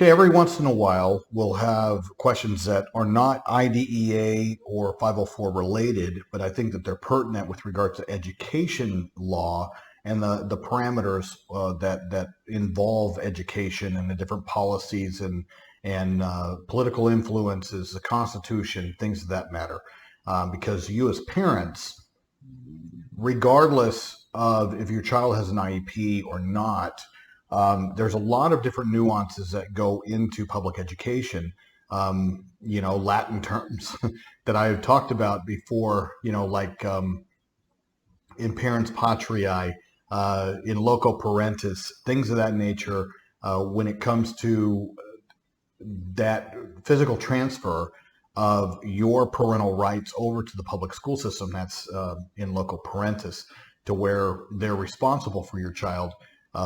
Okay, every once in a while, we'll have questions that are not IDEA or 504 related, but I think that they're pertinent with regard to education law and the parameters that involve education and the different policies and political influences, the Constitution, things of that matter. Because you as parents, regardless of if your child has an IEP or not, there's a lot of different nuances that go into public education. Latin terms that I've talked about before, like in parents patriae, in loco parentis, things of that nature, when it comes to that physical transfer of your parental rights over to the public school system, that's in loco parentis, to where they're responsible for your child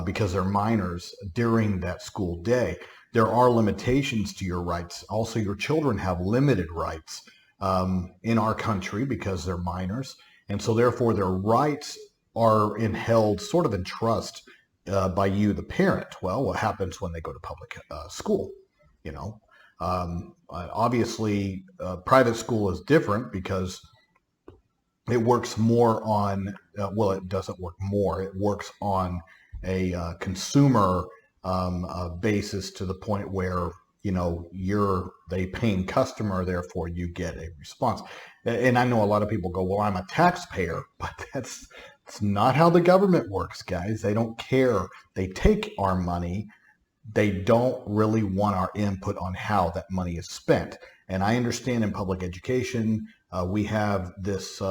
because they're minors during that school day. There are limitations to your rights. Also, your children have limited rights in our country because they're minors. And so therefore their rights are held sort of in trust by you, the parent. Well, what happens when they go to public school? Obviously, private school is different because it works more on, it doesn't work more, it works on a consumer basis to the point where, you're a paying customer, therefore you get a response. And I know a lot of people go, well, I'm a taxpayer, but that's not how the government works, guys. They don't care. They take our money. They don't really want our input on how that money is spent. And I understand in public education, we have this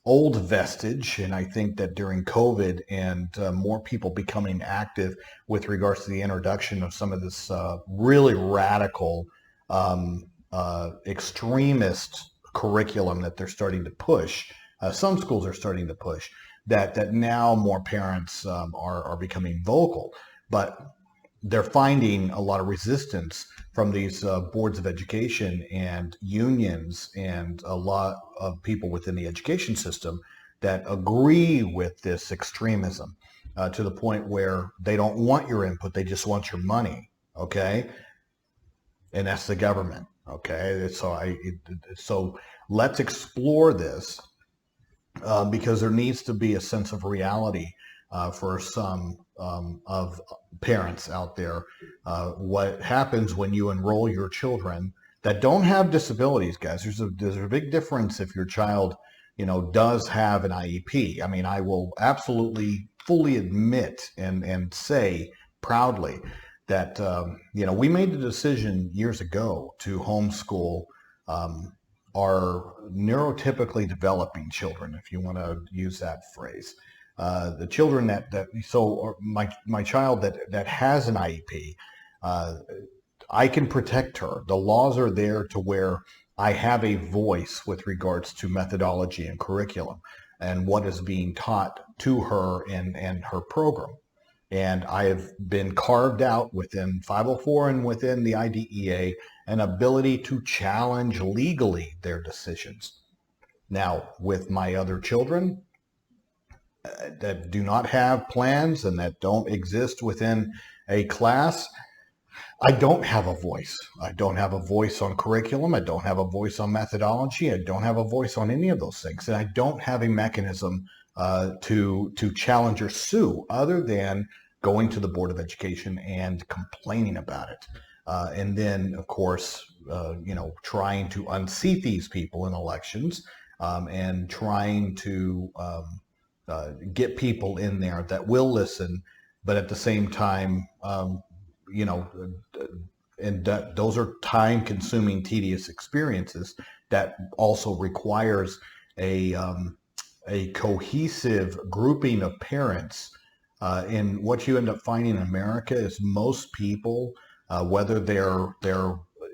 old vestige, and I think that during COVID and more people becoming active with regards to the introduction of some of this really radical extremist curriculum that they're starting to push, some schools are starting to push, that now more parents are becoming vocal, but they're finding a lot of resistance from these boards of education and unions and a lot of people within the education system that agree with this extremism to the point where they don't want your input. They just want your money. Okay. And that's the government. Okay. So let's explore this because there needs to be a sense of reality for some of parents out there. What happens when you enroll your children that don't have disabilities, guys? There's a big difference if your child, does have an IEP. I mean, I will absolutely fully admit and say proudly that we made the decision years ago to homeschool our neurotypically developing children, if you want to use that phrase. The children my child that has an IEP, I can protect her. The laws are there to where I have a voice with regards to methodology and curriculum and what is being taught to her and her program. And I have been carved out within 504 and within the IDEA an ability to challenge legally their decisions. Now, with my other children, that do not have plans and that don't exist within a class, I don't have a voice. I don't have a voice on curriculum. I don't have a voice on methodology. I don't have a voice on any of those things. And I don't have a mechanism to challenge or sue other than going to the Board of Education and complaining about it. And then, of course, trying to unseat these people in elections and trying to get people in there that will listen, but at the same time, and those are time-consuming, tedious experiences that also requires a cohesive grouping of parents. And what you end up finding in America is most people, whether they're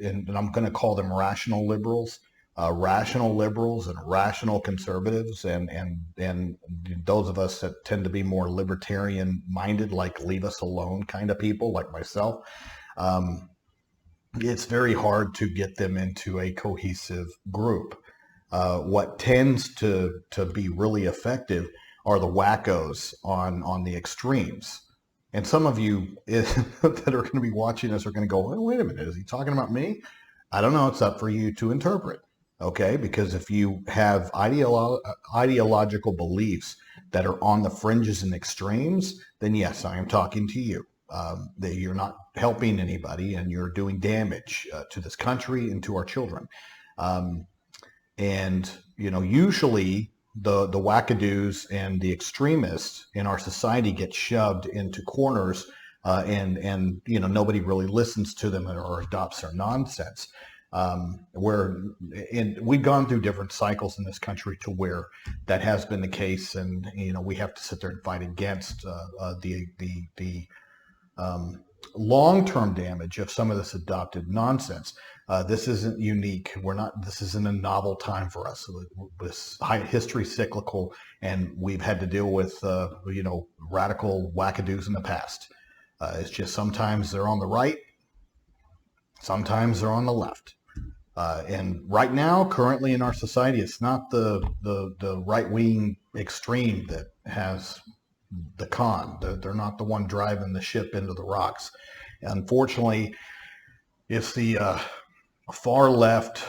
and I'm going to call them rational liberals and rational conservatives, and those of us that tend to be more libertarian minded, like leave us alone kind of people like myself, it's very hard to get them into a cohesive group. What tends to be really effective are the wackos on the extremes. And some of you that are going to be watching us are going to go, well, wait a minute, is he talking about me? I don't know. It's up for you to interpret. Okay. Because if you have ideological beliefs that are on the fringes and extremes, then yes, I am talking to you. That you're not helping anybody and you're doing damage to this country and to our children. And, usually the wackadoos and the extremists in our society get shoved into corners, and nobody really listens to them or adopts their nonsense. We've gone through different cycles in this country to where that has been the case, and we have to sit there and fight against the long-term damage of some of this adopted nonsense. This isn't unique. This isn't a novel time for us. This history cyclical, and we've had to deal with, radical wackadoos in the past. It's just sometimes they're on the right, sometimes they're on the left. And right now, currently in our society, it's not the right-wing extreme that has the con. They're not the one driving the ship into the rocks. Unfortunately, it's the far left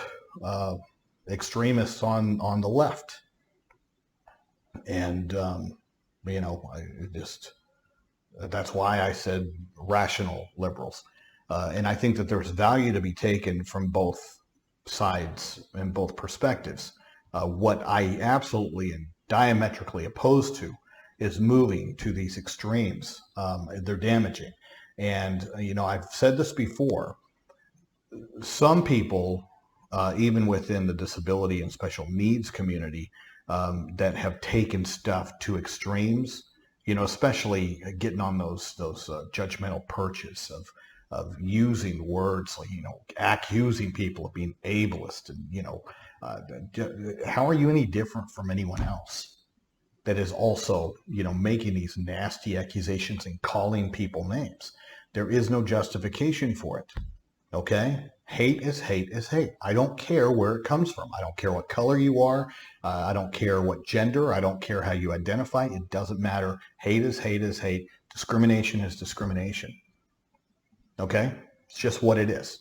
extremists on the left. And, that's why I said rational liberals. And I think that there's value to be taken from both sides and both perspectives. What I absolutely and diametrically opposed to is moving to these extremes. They're damaging. And, I've said this before, some people, even within the disability and special needs community, that have taken stuff to extremes, especially getting on those judgmental perches of using words like, accusing people of being ableist. And, how are you any different from anyone else that is also, making these nasty accusations and calling people names? There is no justification for it. Okay? Hate is hate is hate. I don't care where it comes from. I don't care what color you are. I don't care what gender. I don't care how you identify. It doesn't matter. Hate is hate is hate. Discrimination is discrimination. Okay? It's just what it is.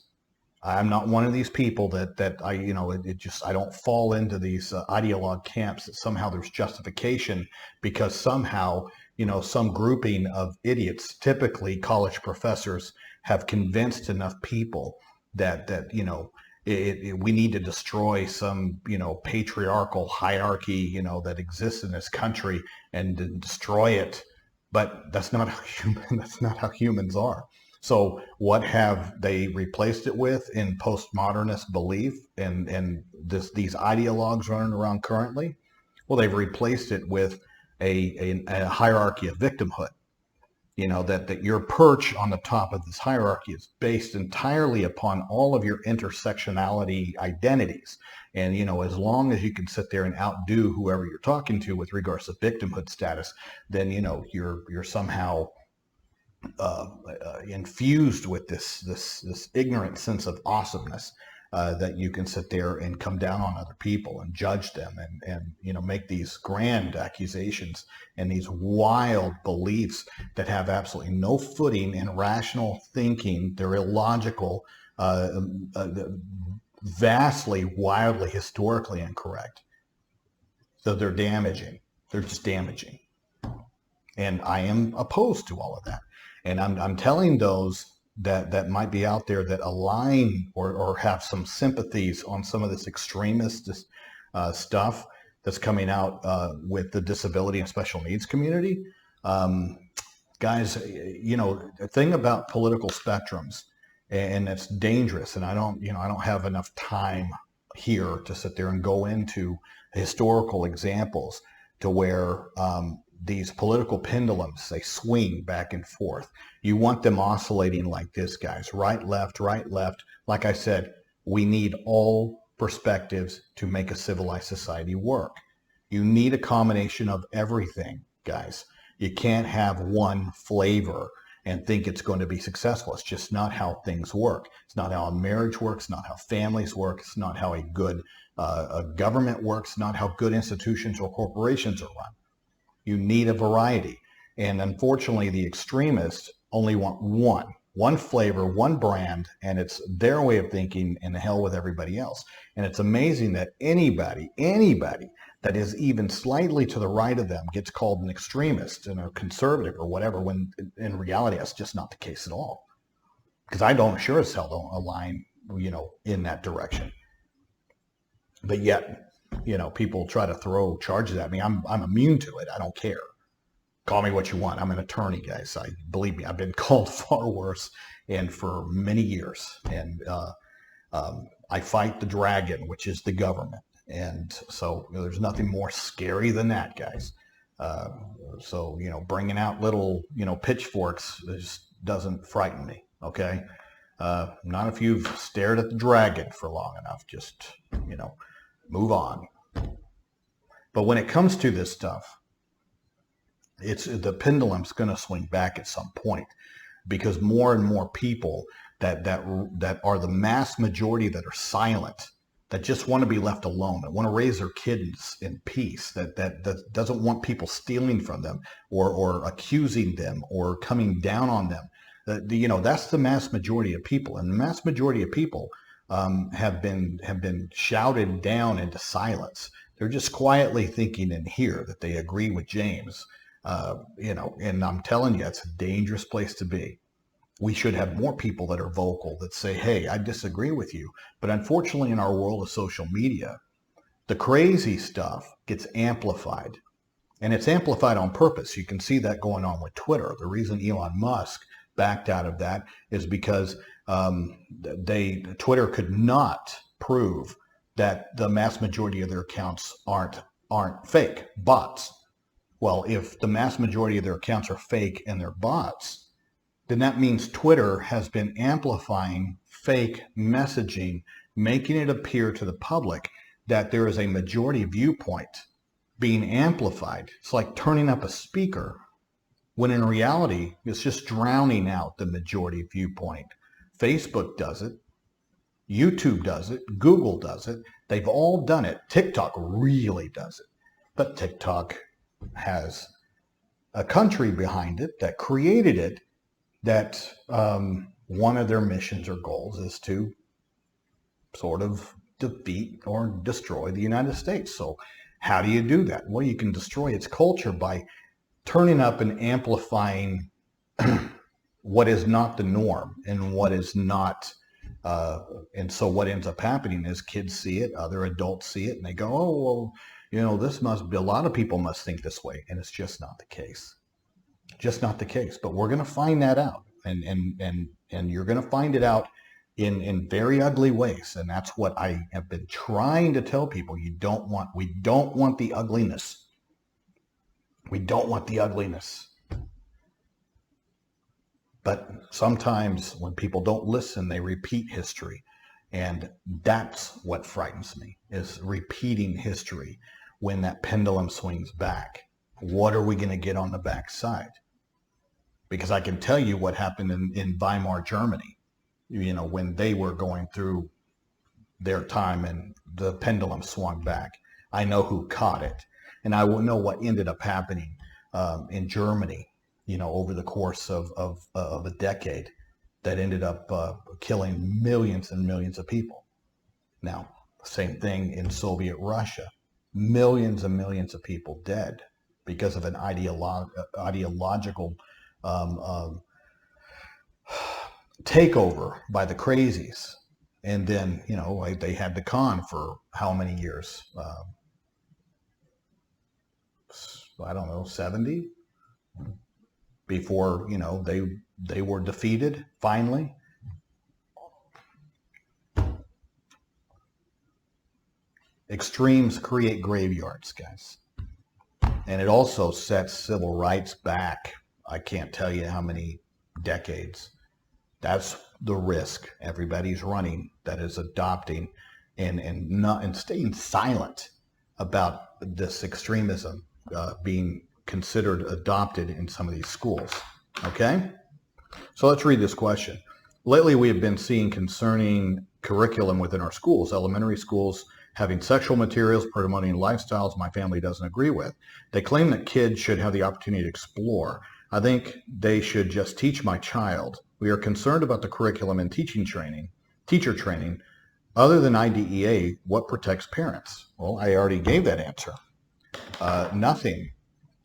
I'm not one of these people that I don't fall into these ideologue camps that somehow there's justification because somehow, some grouping of idiots, typically college professors, have convinced enough people that we need to destroy some, patriarchal hierarchy, that exists in this country and destroy it. But that's not how humans are. So what have they replaced it with in postmodernist belief and these ideologues running around currently? Well, they've replaced it with a hierarchy of victimhood. That your perch on the top of this hierarchy is based entirely upon all of your intersectionality identities. And, as long as you can sit there and outdo whoever you're talking to with regards to victimhood status, then, you're somehow infused with this ignorant sense of awesomeness, that you can sit there and come down on other people and judge them and make these grand accusations and these wild beliefs that have absolutely no footing in rational thinking. They're illogical, vastly, wildly, historically incorrect. So they're damaging. They're just damaging. And I am opposed to all of that. And I'm telling those that might be out there that align or have some sympathies on some of this extremist stuff that's coming out with the disability and special needs community. Guys, the thing about political spectrums, and it's dangerous, and I don't have enough time here to sit there and go into historical examples to where these political pendulums, they swing back and forth. You want them oscillating like this, guys. Right, left, right, left. Like I said, we need all perspectives to make a civilized society work. You need a combination of everything, guys. You can't have one flavor and think it's going to be successful. It's just not how things work. It's not how a marriage works. It's not how families work. It's not how a good government works. It's not how good institutions or corporations are run. You need a variety. And unfortunately, the extremists only want one flavor, one brand, and it's their way of thinking, and the hell with everybody else. And it's amazing that anybody that is even slightly to the right of them gets called an extremist and a conservative or whatever, when in reality, that's just not the case at all. Because I don't sure as hell don't align, in that direction. But yet, people try to throw charges at me. I'm immune to it. I don't care. Call me what you want. I'm an attorney, guys. Believe me, I've been called far worse, and for many years. And I fight the dragon, which is the government. And so there's nothing more scary than that, guys. So bringing out little pitchforks just doesn't frighten me. Okay, not if you've stared at the dragon for long enough. Just move on. But when it comes to this stuff, the pendulum's going to swing back at some point, because more and more people that are the mass majority that are silent, that just want to be left alone, that want to raise their kids in peace, that doesn't want people stealing from them or accusing them or coming down on them. That's the mass majority of people, and the mass majority of people have been shouted down into silence. They're just quietly thinking in here that they agree with James. And I'm telling you, it's a dangerous place to be. We should have more people that are vocal, that say, hey, I disagree with you. But unfortunately, in our world of social media, the crazy stuff gets amplified. And it's amplified on purpose. You can see that going on with Twitter. The reason Elon Musk backed out of that is because Twitter could not prove that the mass majority of their accounts aren't fake, bots. Well, if the mass majority of their accounts are fake and they're bots, then that means Twitter has been amplifying fake messaging, making it appear to the public that there is a majority viewpoint being amplified. It's like turning up a speaker, when in reality, it's just drowning out the majority viewpoint. Facebook does it. YouTube does it. Google does it. They've all done it. TikTok really does it. But TikTok has a country behind it that created it, that one of their missions or goals is to sort of defeat or destroy the United States. So how do you do that? Well, you can destroy its culture by turning up and amplifying what is not the norm and what is not. And so what ends up happening is kids see it, other adults see it, and they go, oh, well, this must be, a lot of people must think this way. And it's just not the case. Just not the case. But we're going to find that out. And you're going to find it out in very ugly ways. And that's what I have been trying to tell people. We don't want the ugliness. We don't want the ugliness. But sometimes when people don't listen, they repeat history. And that's what frightens me, is repeating history when that pendulum swings back. What are we going to get on the backside? Because I can tell you what happened in Weimar, Germany, when they were going through their time and the pendulum swung back. I know who caught it. And I will know what ended up happening in Germany, over the course of a decade, that ended up killing millions and millions of people. Now, same thing in Soviet Russia. Millions and millions of people dead because of an ideological takeover by the crazies. And then, they had the Khan for how many years? I don't know, 70? Before, they were defeated, finally. Extremes create graveyards, guys. And it also sets civil rights back, I can't tell you how many decades. That's the risk everybody's running, that is adopting and staying silent about this extremism being considered adopted in some of these schools. Okay? So let's read this question. Lately, we have been seeing concerning curriculum within our schools, elementary schools, having sexual materials promoting lifestyles my family doesn't agree with. They claim that kids should have the opportunity to explore. I think they should just teach my child. We are concerned about the curriculum and teacher training. Other than IDEA, what protects parents? Well, I already gave that answer. Nothing.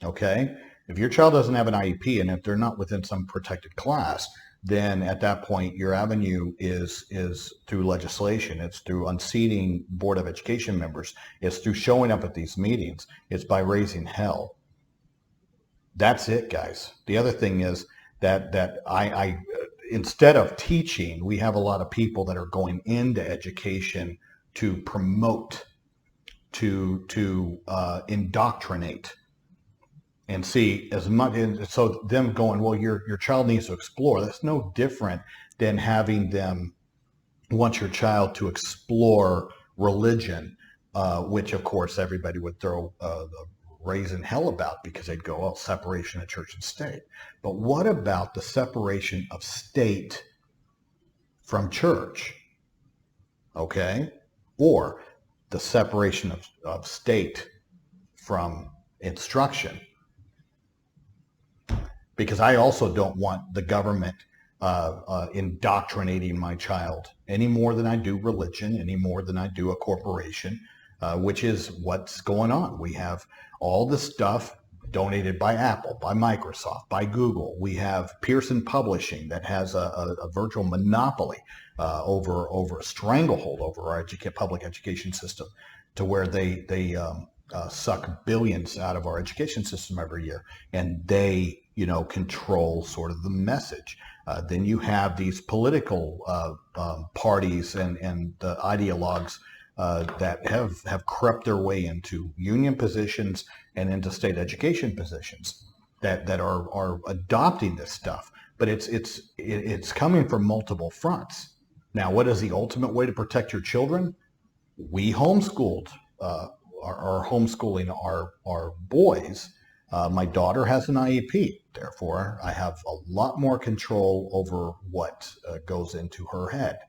Okay? If your child doesn't have an IEP and if they're not within some protected class, then at that point your avenue is through legislation. It's through unseating Board of Education members. It's through showing up at these meetings. It's by raising hell. That's it, guys. The other thing is that I instead of teaching, we have a lot of people that are going into education to promote, to indoctrinate. And see, as much, and so them going, well, your child needs to explore. That's no different than having them want your child to explore religion, which of course everybody would throw raising hell about, because they'd go, oh, separation of church and state. But what about the separation of state from church? Okay, or the separation of state from instruction? Because I also don't want the government indoctrinating my child any more than I do religion, any more than I do a corporation, which is what's going on. We have all this stuff donated by Apple, by Microsoft, by Google. We have Pearson Publishing that has a virtual monopoly over a stranglehold over our public education system, to where they suck billions out of our education system every year, and they control sort of the message. Then you have these political parties and the ideologues that have crept their way into union positions and into state education positions that are adopting this stuff. But it's coming from multiple fronts. Now, what is the ultimate way to protect your children? We homeschooled, are homeschooling our boys. My daughter has an IEP. Therefore, I have a lot more control over what goes into her head.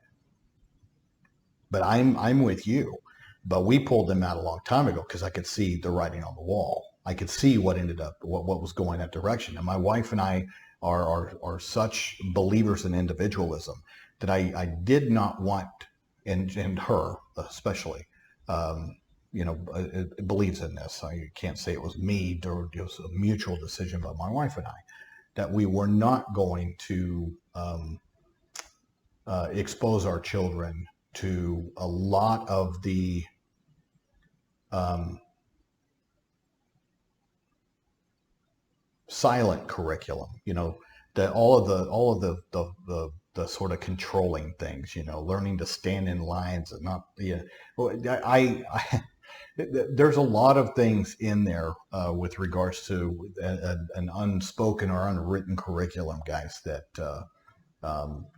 But I'm with you. But we pulled them out a long time ago because I could see the writing on the wall. I could see what was going that direction. And my wife and I are such believers in individualism that I did not want, and her especially, believes in this. I can't say it was me, or it was a mutual decision by my wife and I, that we were not going to expose our children to a lot of the silent curriculum, that all of the sort of controlling things, learning to stand in lines and not, there's a lot of things in there with regards to an unspoken or unwritten curriculum, guys, that,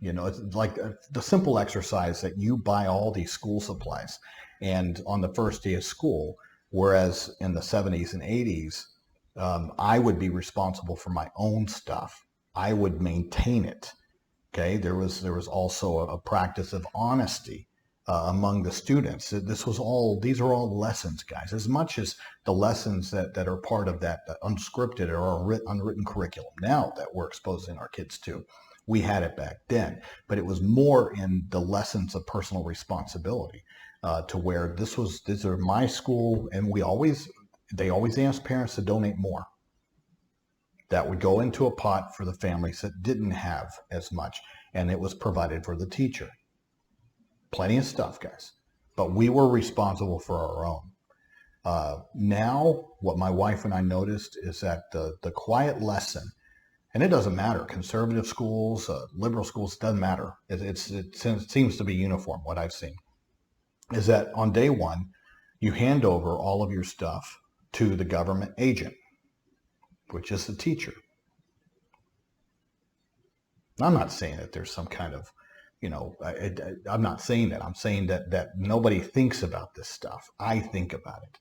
it's like the simple exercise that you buy all these school supplies, and on the first day of school, whereas in the 70s and 80s, I would be responsible for my own stuff. I would maintain it. Okay, there was also a practice of honesty among the students. These are all lessons, guys, as much as the lessons that are part of that unscripted or unwritten curriculum now that we're exposing our kids to. We had it back then, but it was more in the lessons of personal responsibility, to where these are my school, and they always asked parents to donate more. That would go into a pot for the families that didn't have as much, and it was provided for the teacher. Plenty of stuff, guys, but we were responsible for our own. Now, what my wife and I noticed is that the quiet lesson, and it doesn't matter, conservative schools, liberal schools, doesn't matter. It seems to be uniform, what I've seen, is that on day one, you hand over all of your stuff to the government agent, which is the teacher. I'm not saying that there's some kind of, I'm not saying that. I'm saying that nobody thinks about this stuff. I think about it,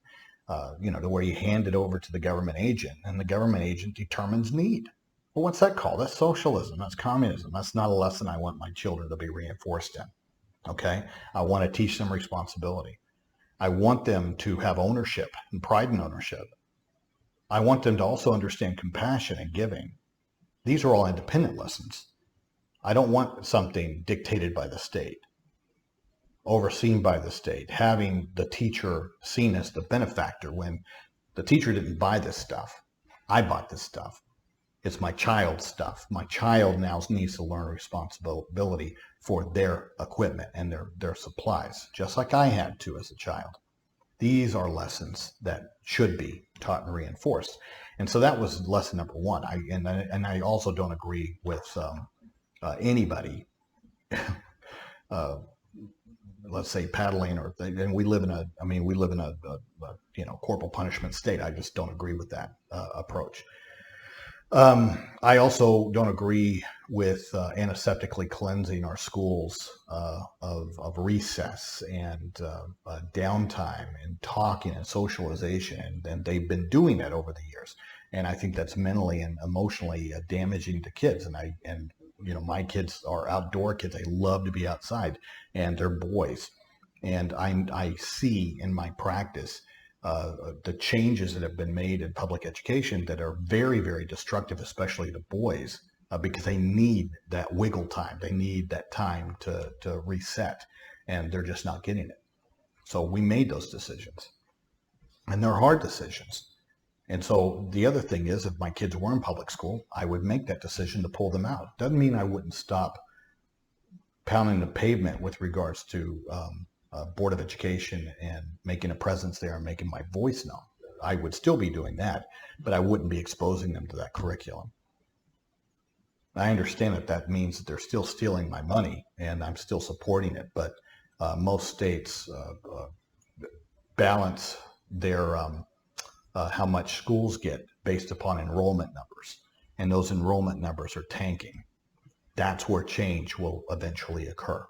to where you hand it over to the government agent, and the government agent determines need. Well, what's that called? That's socialism. That's communism. That's not a lesson I want my children to be reinforced in. Okay? I want to teach them responsibility. I want them to have ownership and pride in ownership. I want them to also understand compassion and giving. These are all independent lessons. I don't want something dictated by the state, overseen by the state, having the teacher seen as the benefactor when the teacher didn't buy this stuff. I bought this stuff. It's my child's stuff. My child now needs to learn responsibility for their equipment and their supplies, just like I had to as a child. These are lessons that should be taught and reinforced. And so that was lesson number one. I also don't agree with anybody, let's say paddling and we live in a corporal punishment state. I just don't agree with that approach. I also don't agree with antiseptically cleansing our schools of recess and downtime and talking and socialization, and they've been doing that over the years. And I think that's mentally and emotionally damaging to kids. And my kids are outdoor kids. They love to be outside, and they're boys. And I see in my practice the changes that have been made in public education that are very, very destructive, especially to boys, because they need that wiggle time. They need that time to reset, and they're just not getting it. So we made those decisions, and they're hard decisions. And so the other thing is, if my kids were in public school, I would make that decision to pull them out. Doesn't mean I wouldn't stop pounding the pavement with regards to Board of Education and making a presence there and making my voice known. I would still be doing that, but I wouldn't be exposing them to that curriculum. I understand that means that they're still stealing my money and I'm still supporting it, but most states balance their how much schools get based upon enrollment numbers, and those enrollment numbers are tanking. That's where change will eventually occur,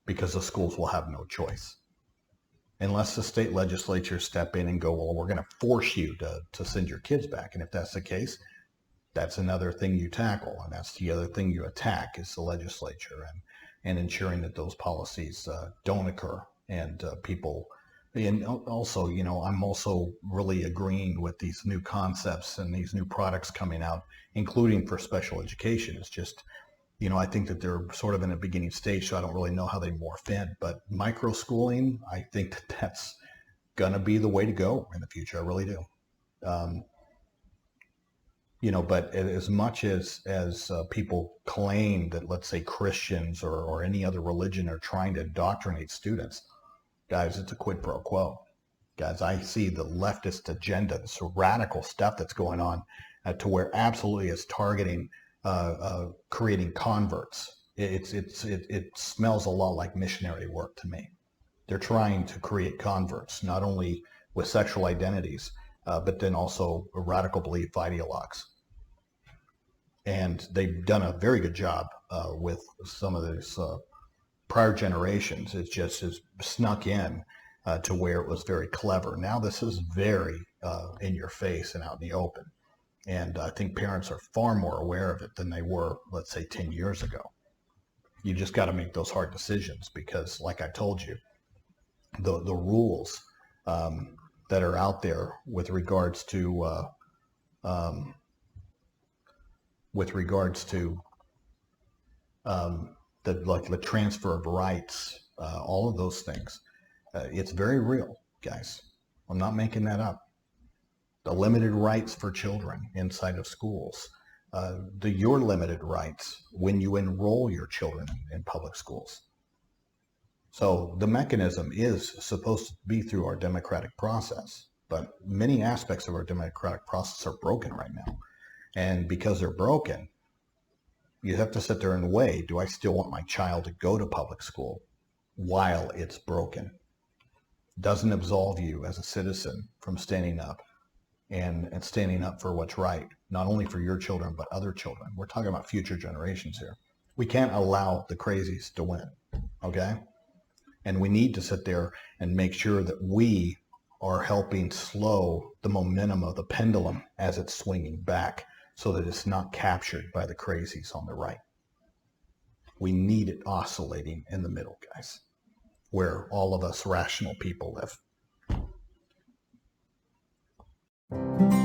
because the schools will have no choice. Unless the state legislatures step in and go, well, we're going to force you to send your kids back. And if that's the case, that's another thing you tackle. And that's the other thing you attack is the legislature and ensuring that those policies don't occur. And and also, I'm also really agreeing with these new concepts and these new products coming out, including for special education. It's just, I think that they're sort of in a beginning stage, so I don't really know how they morph in. But micro schooling, I think that that's going to be the way to go in the future. I really do. But as much as people claim that, let's say, Christians or any other religion are trying to indoctrinate students, guys, it's a quid pro quo. Guys, I see the leftist agenda, this radical stuff that's going on to where absolutely it's targeting creating converts. It smells a lot like missionary work to me. They're trying to create converts, not only with sexual identities, but then also radical belief ideologues. And they've done a very good job with some of these prior generations. It just has snuck in to where it was very clever. Now this is very in your face and out in the open. And I think parents are far more aware of it than they were, let's say, 10 years ago. You just got to make those hard decisions because, like I told you, the rules that are out there with regards to the transfer of rights, all of those things, it's very real, guys. I'm not making that up. The limited rights for children inside of schools, your limited rights when you enroll your children in public schools. So the mechanism is supposed to be through our democratic process, but many aspects of our democratic process are broken right now. And because they're broken, you have to sit there and weigh, do I still want my child to go to public school while it's broken? Doesn't absolve you as a citizen from standing up and standing up for what's right, not only for your children, but other children. We're talking about future generations here. We can't allow the crazies to win, okay? And we need to sit there and make sure that we are helping slow the momentum of the pendulum as it's swinging back so that it's not captured by the crazies on the right. We need it oscillating in the middle, guys, where all of us rational people live. you.